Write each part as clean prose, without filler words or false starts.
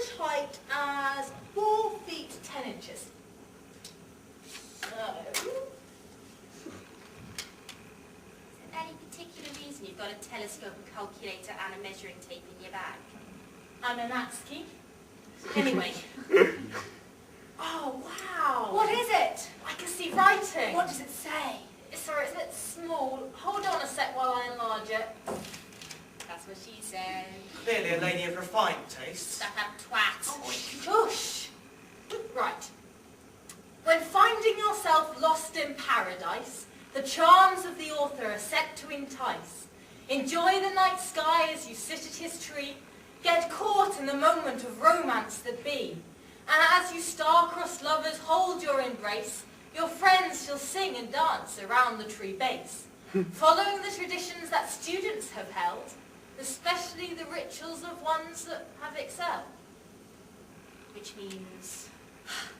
average height as 4 feet 10 inches. So... Any particular reason you've got a telescope, a calculator and a measuring tape in your bag? And an axe key. Anyway. Oh, wow. What is it? I can see writing. What does it say? Sorry, it's a bit small. Hold on a sec while I enlarge it. That's what she said. Clearly a lady of refined taste. Stuck up twat. Oh, shush. Right. When finding yourself lost in paradise, the charms of the author are set to entice. Enjoy the night sky as you sit at his tree. Get caught in the moment of romance that be. And as you star-crossed lovers hold your embrace, your friends shall sing and dance around the tree base, following the traditions that students have held, especially the rituals of ones that have excelled. Which means...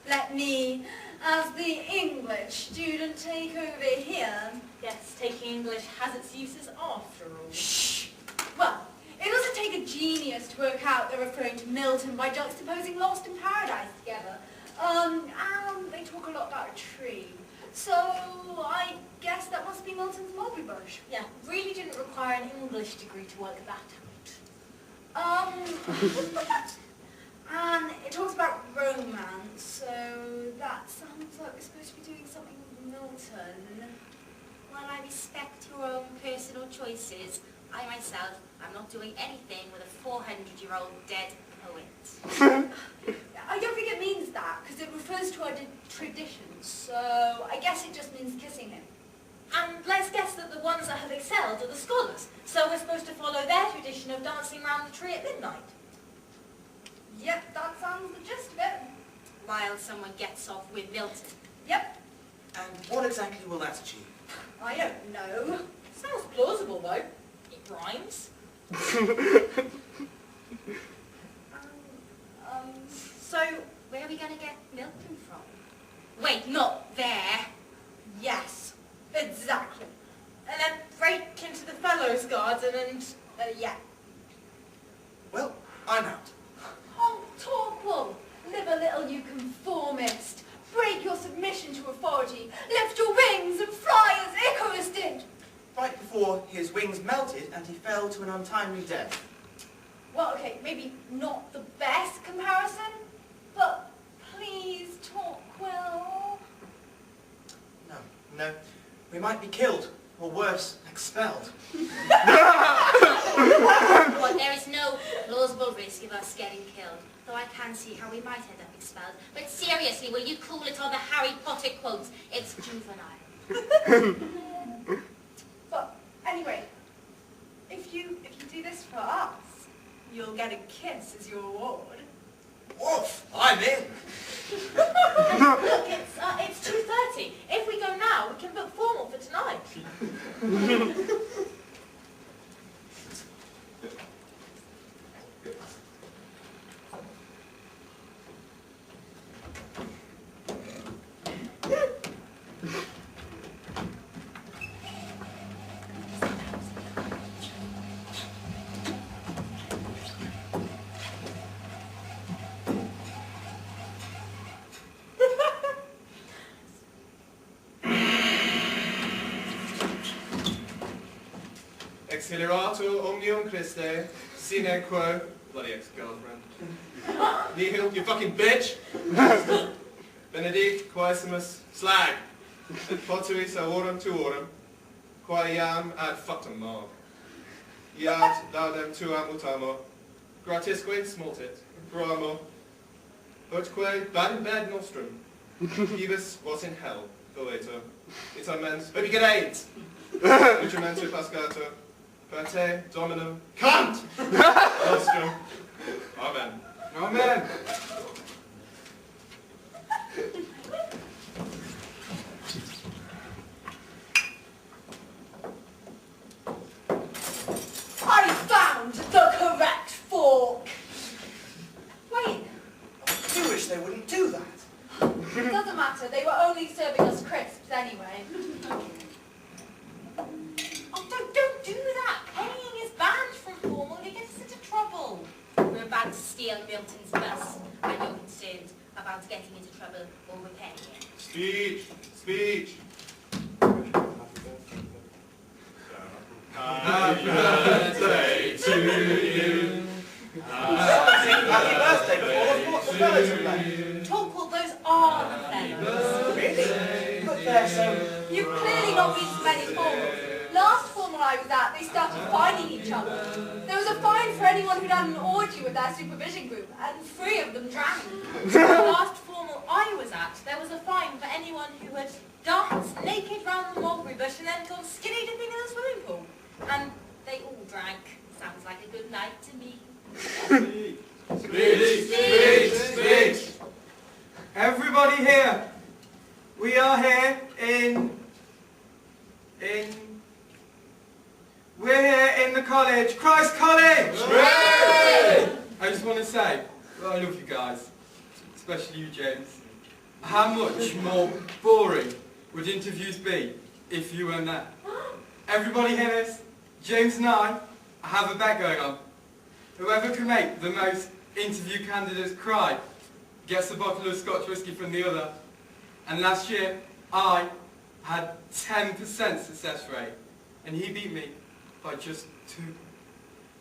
Let me, as the English student, take over here. Yes, taking English has its uses after all. Shh! Well, it doesn't take a genius to work out they're referring to Milton by juxtaposing Lost in Paradise together. And they talk a lot about a tree. So I guess that must be Milton's mulberry bush. Yeah, really didn't require an English degree to work that out. And it talks about romance, so that sounds like we're supposed to be doing something with Milton. While I respect your own personal choices, I myself am not doing anything with a 400-year-old dead poet. I don't think it means that, because it refers to our traditions, so I guess it just means kissing him. And let's guess that the ones that have excelled are the scholars, so we're supposed to follow their tradition of dancing around the tree at midnight. Yep, that sounds the gist of it. While someone gets off with Milton. Yep. And what exactly will that achieve? I don't know. Sounds plausible though. It rhymes. So, where are we going to get Milton from? Wait, not there. Yes, exactly. And then break into the fellows' garden and... Yeah. Well, I'm out. Oh, Torquil, live a little, you conformist. Break your submission to authority. Lift your wings and fly as Icarus did. Right before his wings melted and he fell to an untimely death. Well, okay, maybe not the best comparison, but please, Torquil. No. We might be killed, or worse, expelled. Well, there is no plausible risk of us getting killed, though I can see how we might end up expelled. But seriously, will you cool it on the Harry Potter quotes? It's juvenile. But anyway, if you do this for us, you'll get a kiss as your reward. Woof! I'm in! Look, it's 2:30. If we go now, we can book formal for tonight. Accelerator omnium Christe, sine quo, bloody ex-girlfriend. Nihil, you fucking bitch! Benedict quaesimus slag, et potuis aurum tuorum, quae iam ad factum mag. Iad laudem tuam utamo, gratisque smultit, proamo, utque bad nostrum, ibis was in hell, voletur, itament, obigereit, utramentur pascator, per te, Dominum, Kant! Nostrum. Amen. Amen. I found the correct fork! Wait, You wish they wouldn't do that. it doesn't matter, they were only serving us crisps anyway. Oh, don't do that. Pennying is banned from formal. You get us into trouble. We're about to steal hail Milton's bus and you're concerned about getting into trouble or repairing it. Speech! Speech! Happy birthday to you. Happy birthday before the fellas are playing. Talk, those are the fellows. Really? But they're so... You've clearly not been to many formals. Last formal I was at, they started fining each other. There was a fine for anyone who'd had an orgy with their supervision group, and 3 of them drank. The last formal I was at, there was a fine for anyone who had danced naked round the mulberry bush and then gone skinny dipping in the swimming pool. And they all drank. Sounds like a good night to me. Speech! Everybody here, we are here we're here in the college, Christ College! Hooray! I just want to say, I love you guys, especially you, James. How much more boring would interviews be if you weren't there? Everybody hear this? James and I have a bet going on. Whoever can make the most interview candidates cry gets a bottle of Scotch whisky from the other. And last year, I had 10% success rate, and he beat me by just 2.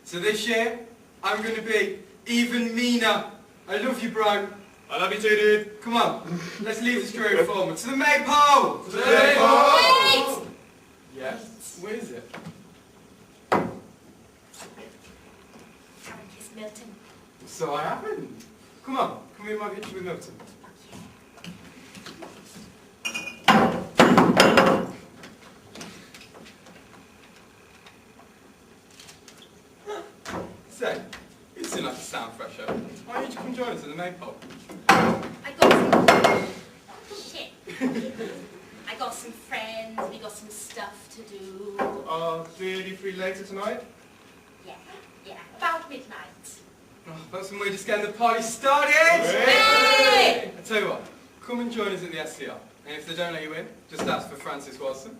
So this year, I'm going to be even meaner. I love you, bro. I love you too, dude. Come on, let's leave the straight forward. To the maypole! To the maypole! Wait! Yes? Where is it? Haven't kissed Milton. So I haven't. Come on, come in my picture with Milton. Say, you seem like a sound fresher. Why don't you come join us at the maypole? I got some... Shit. I got some friends, we got some stuff to do. Are you free later tonight? Yeah, about midnight. Oh, that's when we're just getting the party started! Hey! I tell you what, come and join us at the SCR. And if they don't let you in, just ask for Francis Watson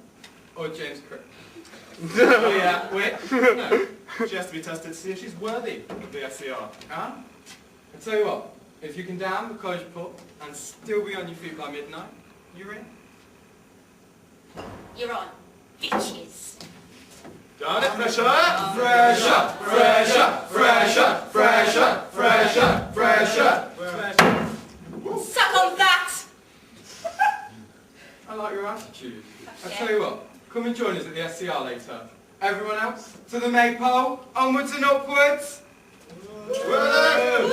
or James Crick. Oh yeah, wait. No. She has to be tested to see if she's worthy of the SCR. Ah? I tell you what, if you can down the college pub and still be on your feet by midnight, you're in. You're on, bitches. Got it, fresher? Fresher! Fresher! Fresher! Fresher! Fresher! Fresher! Suck on that! I like your attitude. I tell you what, come and join us at the SCR later. Everyone else, to the maypole, onwards and upwards! Are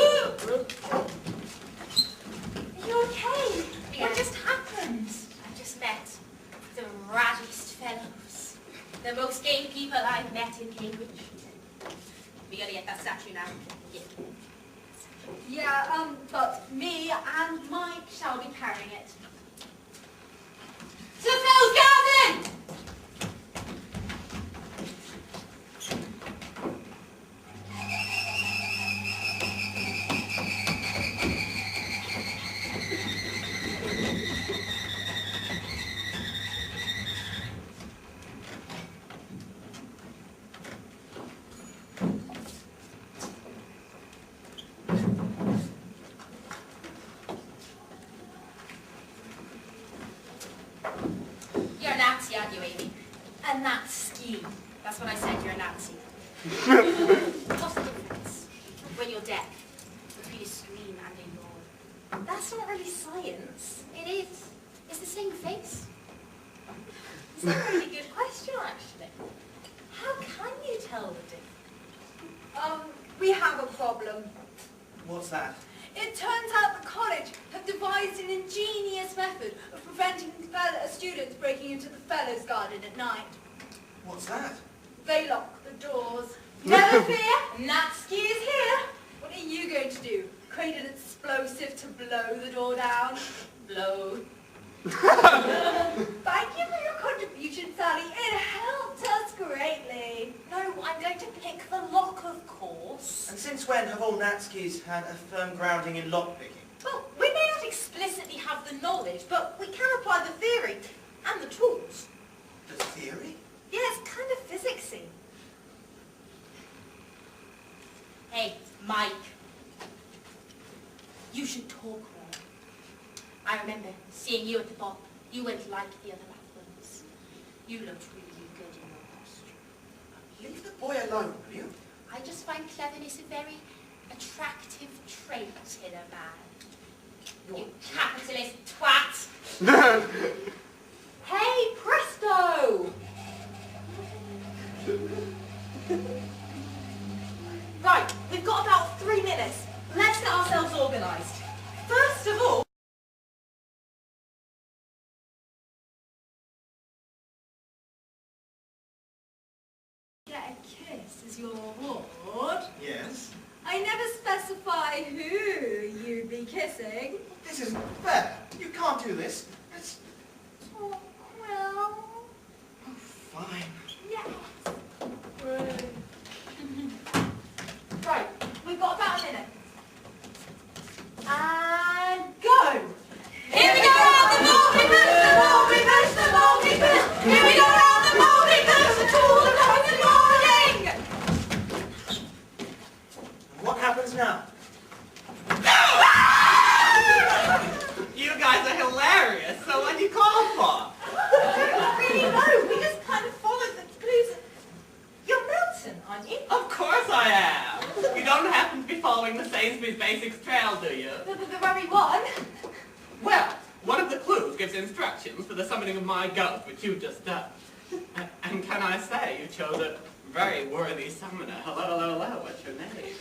you okay? Yeah. What just happened? I just met the raddest fellows. The most game people I've met in Cambridge. We gotta get that statue now. Yeah. Yeah, but me and Mike shall be carrying it. To Phil's garden! You're a Nazi, aren't you, Amy? A Nazi. That's what I said, you're a Nazi. What's the difference when you're deaf between a scream and a yawn? That's not really science. It is. It's the same face. It's a really good question, actually. How can you tell the difference? We have a problem. What's that? It turns out the college have devised an ingenious method of preventing students breaking into the fellows' garden at night. What's that? They lock the doors. Never fear, Natsuki is here. what are you going to do? Create an explosive to blow the door down? Blow. Thank you for your contribution, Sally. It helped us greatly. No, I'm going to pick the lock, of course. And since when have all Natskis had a firm grounding in lockpicking? Well, we may not explicitly have the knowledge, but we can apply the theory and the tools. The theory? Yeah, it's kind of physicsy. Hey, Mike. You should talk more. I remember seeing you at the bop. You went like the other ones. You looked really good in your costume. Leave the boy alone, will you? I just find cleverness a very attractive trait in a man. You capitalist twat! Hey, presto! Right, we've got about 3 minutes. Let's get ourselves organised. First of all, Get a kiss as your reward. Yes. I never specify who you'd be kissing. This isn't fair. You can't do this. It's... Oh, well, Oh, fine. yes. right, we've got about a minute. And go! Here we go round the multi-bus, the multi-bus, the multi-bus! Here we go round the multi-bus, the tool of the morning! What happens now? You guys are hilarious, so what do you call for? I don't really know, we just kind of followed the clues. You're Milton, aren't you? Of course I am. You don't happen to be following the Sainsbury's Basics trail, do you? The very one. Well, one of the clues gives instructions for the summoning of my ghost, which you've just done. And can I say, you chose a very worthy summoner. Hello, hello, hello, what's your name?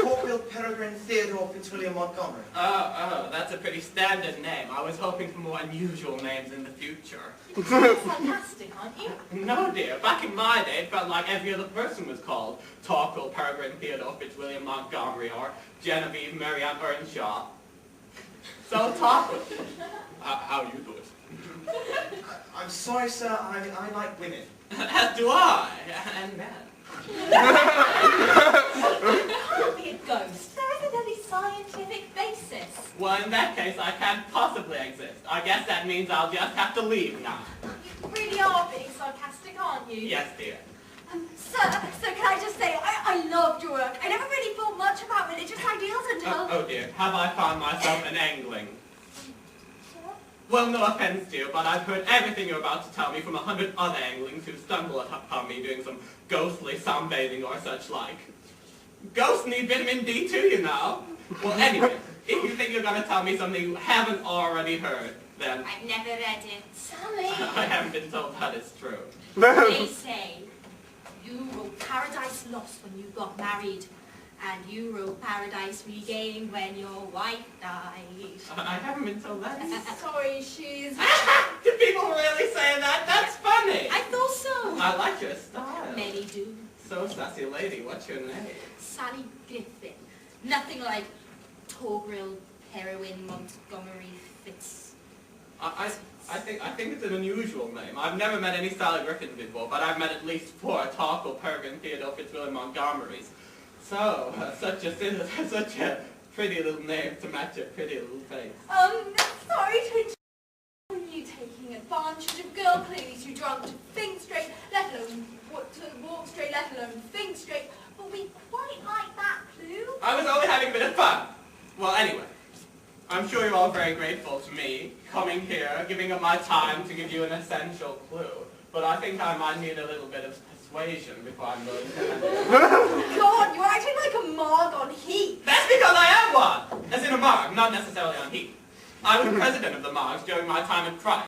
Corporal Peregrine Theodore Fitzwilliam Montgomery. Oh, that's a pretty standard name. I was hoping for more unusual names in the future. You're sarcastic, aren't you? No, dear. Back in my day, it felt like every other person was called Torquil Peregrine Theodore Fitzwilliam Montgomery or Genevieve Marianne Earnshaw. So, Torquil, how you doing? I'm sorry, sir. I like women. As do I, and men. It can't be a ghost. There isn't any scientific basis. Well, in that case, I can't possibly exist. I guess that means I'll just have to leave now. You really are being sarcastic, aren't you? Yes, dear. Sir, can I just say, I loved your work. I never really thought much about religious ideals until... Oh dear, have I found myself an angling? Well, no offense to you, but I've heard everything you're about to tell me from 100 other anglings who stumble upon me doing some ghostly sunbathing or such like. Ghosts need vitamin D too, you know. Well, anyway, if you think you're going to tell me something you haven't already heard, then... I've never read it. Sally! I haven't been told that is true. They say you wrote Paradise Lost when you got married, and you wrote Paradise Regained when your wife died. I haven't been told that. Sorry, she's... Do people really say that? That's funny. I thought so. I like your style. Many do. So, sassy lady, what's your name? Sally Griffin. Nothing like Torquil Heroin Montgomery Fitz. I think it's an unusual name. I've never met any Sally Griffins before, but I've met at least 4 Torquil Peregrine Theodore Fitzwilliam Montgomerys. So, such a pretty little name to match a pretty little face. Sorry to interrupt you taking advantage of girl clearly too drunk to think straight, let alone to walk straight, let alone think straight, but we quite like that clue. I was only having a bit of fun. Well, anyway, I'm sure you're all very grateful to me coming here, giving up my time to give you an essential clue. But I think I might need a little bit of persuasion before I'm willing to hand it. God, you're acting like a marg on heat. That's because I am one! As in a marg, not necessarily on heat. I was president of the margs during my time at Christ.